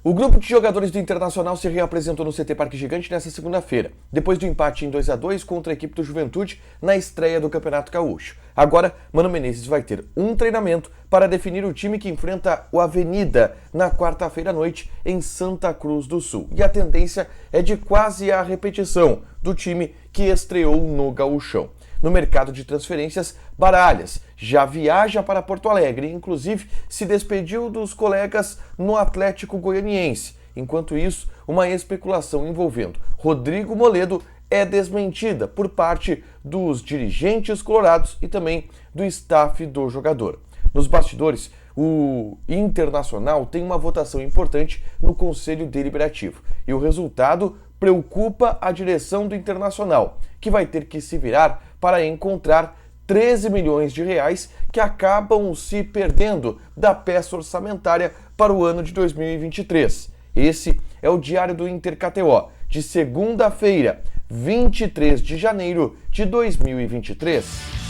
O grupo de jogadores do Internacional se reapresentou no CT Parque Gigante nesta segunda-feira, depois do empate em 2-2 contra a equipe do Juventude na estreia do Campeonato Gaúcho. Agora, Mano Menezes vai ter um treinamento para definir o time que enfrenta o Avenida na quarta-feira à noite em Santa Cruz do Sul. E a tendência é de quase a repetição do time que estreou no Gaúchão. No mercado de transferências, Baralhas já viaja para Porto Alegre e, inclusive, se despediu dos colegas no Atlético Goianiense. Enquanto isso, uma especulação envolvendo Rodrigo Moledo é desmentida por parte dos dirigentes colorados e também do staff do jogador. Nos bastidores, o Internacional tem uma votação importante no Conselho Deliberativo e o resultado preocupa a direção do Internacional, que vai ter que se virar para encontrar 13 milhões de reais que acabam se perdendo da peça orçamentária para o ano de 2023. Esse é o Diário do Inter KTO, de segunda-feira, 23 de janeiro de 2023.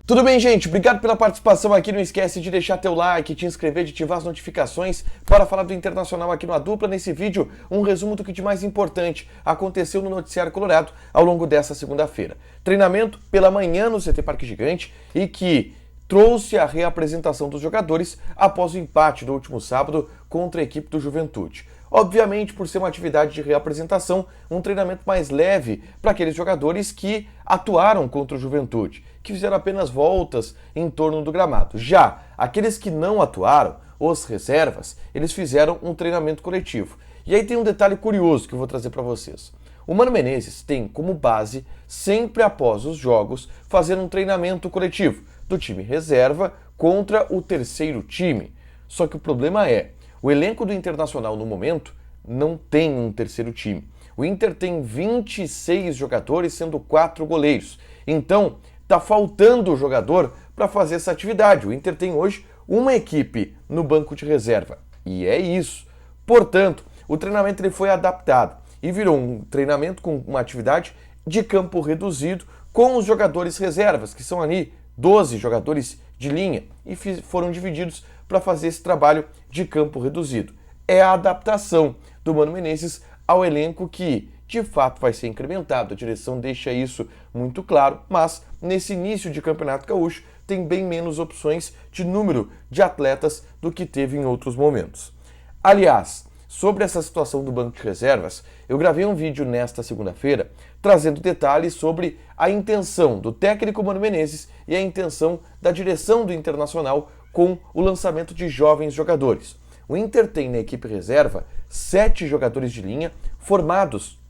Tudo bem, gente? Obrigado pela participação aqui. Não esquece de deixar teu like, te inscrever, de ativar as notificações para falar do Internacional aqui no A Dupla. Nesse vídeo, um resumo do que de mais importante aconteceu no Noticiário Colorado ao longo dessa segunda-feira. Treinamento pela manhã no CT Parque Gigante e que trouxe a reapresentação dos jogadores após o empate do último sábado contra a equipe do Juventude. Obviamente, por ser uma atividade de reapresentação, um treinamento mais leve para aqueles jogadores que atuaram contra o Juventude, que fizeram apenas voltas em torno do gramado. Já aqueles que não atuaram, os reservas, eles fizeram um treinamento coletivo. E aí tem um detalhe curioso que eu vou trazer para vocês. O Mano Menezes tem como base, sempre após os jogos, fazer um treinamento coletivo do time reserva contra o terceiro time. Só que o problema é, o elenco do Internacional no momento não tem um terceiro time. O Inter tem 26 jogadores, sendo 4 goleiros. Então, tá faltando jogador para fazer essa atividade. O Inter tem hoje uma equipe no banco de reserva. E é isso. Portanto, o treinamento ele foi adaptado e virou um treinamento com uma atividade de campo reduzido com os jogadores reservas, que são ali 12 jogadores de linha, e foram divididos para fazer esse trabalho de campo reduzido. É a adaptação do Mano Menezes ao elenco que, de fato, vai ser incrementado. A direção deixa isso muito claro, mas nesse início de Campeonato Gaúcho tem bem menos opções de número de atletas do que teve em outros momentos. Aliás, sobre essa situação do banco de reservas, eu gravei um vídeo nesta segunda-feira trazendo detalhes sobre a intenção do técnico Mano Menezes e a intenção da direção do Internacional com o lançamento de jovens jogadores. O Inter tem na equipe reserva 7 jogadores de linha formados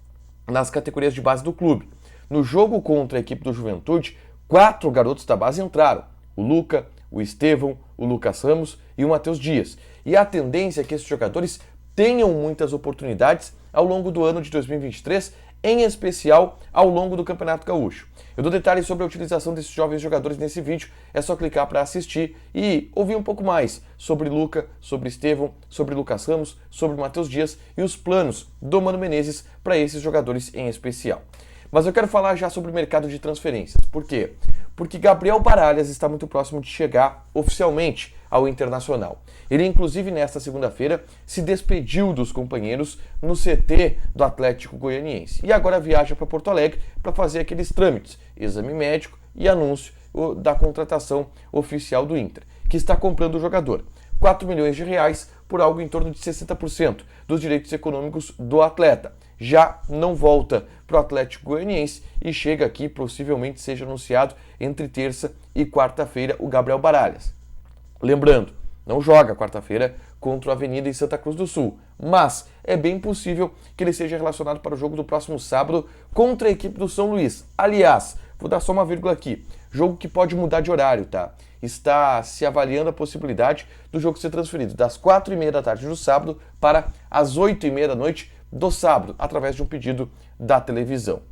nas categorias de base do clube. No jogo contra a equipe do Juventude, 4 garotos da base entraram: o Luca, o Estevão, o Lucas Ramos e o Matheus Dias. E a tendência é que esses jogadores tenham muitas oportunidades ao longo do ano de 2023, em especial ao longo do Campeonato Gaúcho. Eu dou detalhes sobre a utilização desses jovens jogadores nesse vídeo, é só clicar para assistir e ouvir um pouco mais sobre Luca, sobre Estevão, sobre Lucas Ramos, sobre Matheus Dias e os planos do Mano Menezes para esses jogadores em especial. Mas eu quero falar já sobre o mercado de transferências. Por quê? Porque Gabriel Baralhas está muito próximo de chegar oficialmente ao Internacional. Ele, inclusive, nesta segunda-feira, se despediu dos companheiros no CT do Atlético Goianiense. E agora viaja para Porto Alegre para fazer aqueles trâmites, exame médico e anúncio da contratação oficial do Inter, que está comprando o jogador. 4 milhões de reais por algo em torno de 60% dos direitos econômicos do atleta. Já não volta para o Atlético Goianiense e chega aqui, possivelmente seja anunciado entre terça e quarta-feira, o Gabriel Baralhas. Lembrando, não joga quarta-feira contra o Avenida em Santa Cruz do Sul, mas é bem possível que ele seja relacionado para o jogo do próximo sábado contra a equipe do São Luís. Aliás, vou dar só uma vírgula aqui, jogo que pode mudar de horário, tá? Está se avaliando a possibilidade do jogo ser transferido das 4h30 da tarde do sábado para as 8h30 da noite do sábado, através de um pedido da televisão.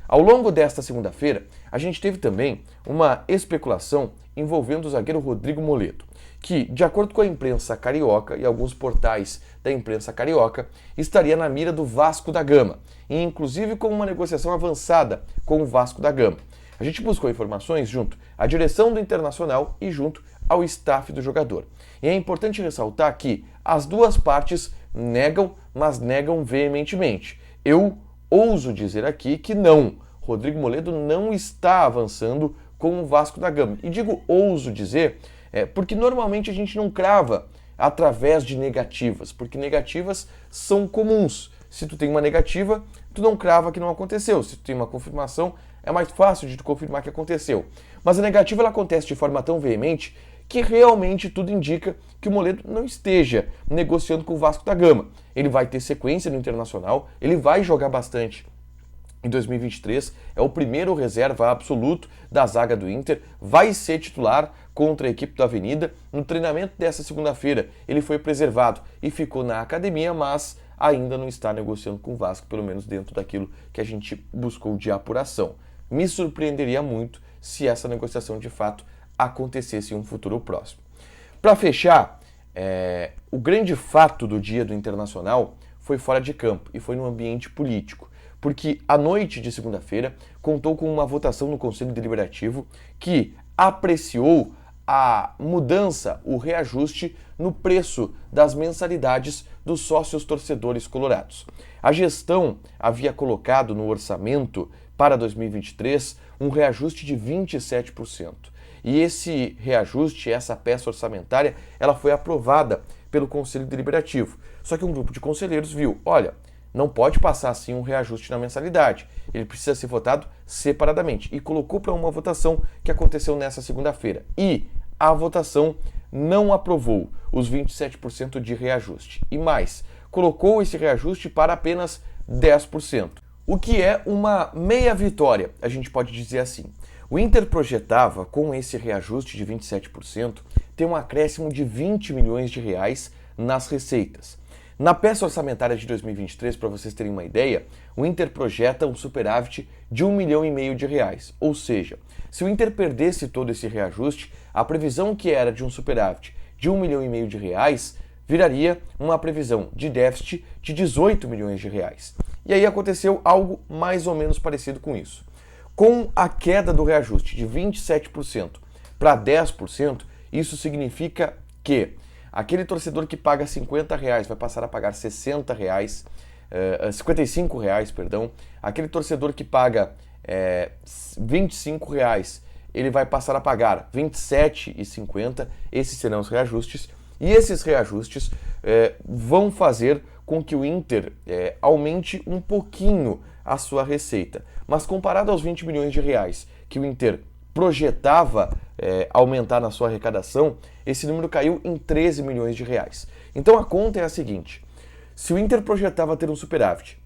Ao longo desta segunda-feira, a gente teve também uma especulação envolvendo o zagueiro Rodrigo Moledo, que, de acordo com a imprensa carioca e alguns portais da imprensa carioca, estaria na mira do Vasco da Gama, e inclusive com uma negociação avançada com o Vasco da Gama. A gente buscou informações junto à direção do Internacional e junto ao staff do jogador. E é importante ressaltar que as duas partes negam, mas negam veementemente. Eu ouso dizer aqui que não. Rodrigo Moledo não está avançando com o Vasco da Gama. E digo ouso dizer porque normalmente a gente não crava através de negativas, porque negativas são comuns. Se tu tem uma negativa, tu não crava que não aconteceu. Se tu tem uma confirmação, é mais fácil de tu confirmar que aconteceu. Mas a negativa ela acontece de forma tão veemente que realmente tudo indica que o Moledo não esteja negociando com o Vasco da Gama. Ele vai ter sequência no Internacional, ele vai jogar bastante em 2023, é o primeiro reserva absoluto da zaga do Inter, vai ser titular contra a equipe do Avenida. No treinamento dessa segunda-feira, ele foi preservado e ficou na academia, mas ainda não está negociando com o Vasco, pelo menos dentro daquilo que a gente buscou de apuração. Me surpreenderia muito se essa negociação de fato acontecesse em um futuro próximo. Para fechar, o grande fato do dia do Internacional foi fora de campo e foi no ambiente político, porque a noite de segunda-feira contou com uma votação no Conselho Deliberativo que apreciou a mudança, o reajuste no preço das mensalidades dos sócios torcedores colorados. A gestão havia colocado no orçamento para 2023 um reajuste de 27%. E esse reajuste, essa peça orçamentária, ela foi aprovada pelo Conselho Deliberativo. Só que um grupo de conselheiros viu, olha, não pode passar assim um reajuste na mensalidade. Ele precisa ser votado separadamente. E colocou para uma votação que aconteceu nessa segunda-feira. E a votação não aprovou os 27% de reajuste. E mais, colocou esse reajuste para apenas 10%. O que é uma meia vitória, a gente pode dizer assim. O Inter projetava, com esse reajuste de 27%, ter um acréscimo de 20 milhões de reais nas receitas. Na peça orçamentária de 2023, para vocês terem uma ideia, o Inter projeta um superávit de 1,5 milhão de reais. Ou seja, se o Inter perdesse todo esse reajuste, a previsão que era de um superávit de 1,5 milhão de reais viraria uma previsão de déficit de 18 milhões de reais. E aí aconteceu algo mais ou menos parecido com isso. Com a queda do reajuste de 27% para 10%, isso significa que aquele torcedor que paga R$50 vai passar a pagar R$55, aquele torcedor que paga R$25, ele vai passar a pagar R$27,50, esses serão os reajustes, e esses reajustes vão fazer com que o Inter aumente um pouquinho a sua receita. Mas comparado aos 20 milhões de reais que o Inter projetava aumentar na sua arrecadação, esse número caiu em 13 milhões de reais. Então a conta é a seguinte: se o Inter projetava ter um superávit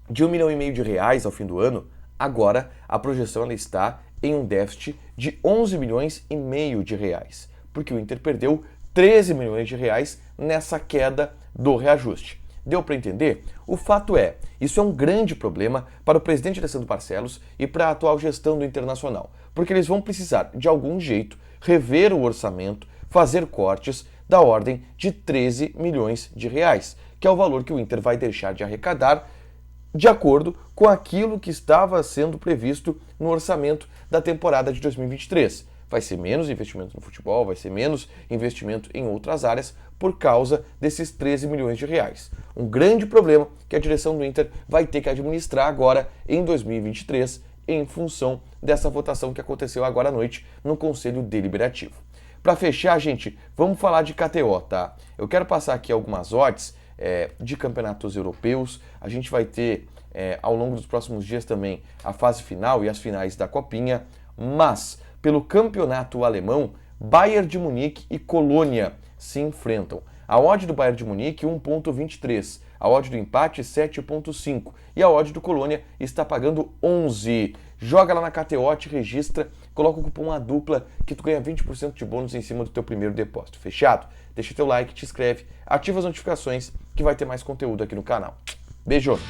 de 1,5 milhão de reais ao fim do ano, agora a projeção ela está em um déficit de 11 milhões e meio de reais, porque o Inter perdeu 13 milhões de reais nessa queda do reajuste. Deu para entender? O fato é, isso é um grande problema para o presidente Alessandro Barcelos e para a atual gestão do Internacional, porque eles vão precisar, de algum jeito, rever o orçamento, fazer cortes da ordem de 13 milhões de reais, que é o valor que o Inter vai deixar de arrecadar de acordo com aquilo que estava sendo previsto no orçamento da temporada de 2023. Vai ser menos investimento no futebol, vai ser menos investimento em outras áreas por causa desses 13 milhões de reais. Um grande problema que a direção do Inter vai ter que administrar agora em 2023 em função dessa votação que aconteceu agora à noite no Conselho Deliberativo. Para fechar, gente, vamos falar de KTO, tá? Eu quero passar aqui algumas odds de campeonatos europeus. A gente vai ter ao longo dos próximos dias também a fase final e as finais da Copinha, mas pelo campeonato alemão, Bayern de Munique e Colônia se enfrentam. A odd do Bayern de Munique 1,23, a odd do empate 7,5 e a odd do Colônia está pagando 11. Joga lá na KTO, te registra, coloca o cupom ADUPLA que tu ganha 20% de bônus em cima do teu primeiro depósito. Fechado? Deixa teu like, te inscreve, ativa as notificações que vai ter mais conteúdo aqui no canal. Beijo!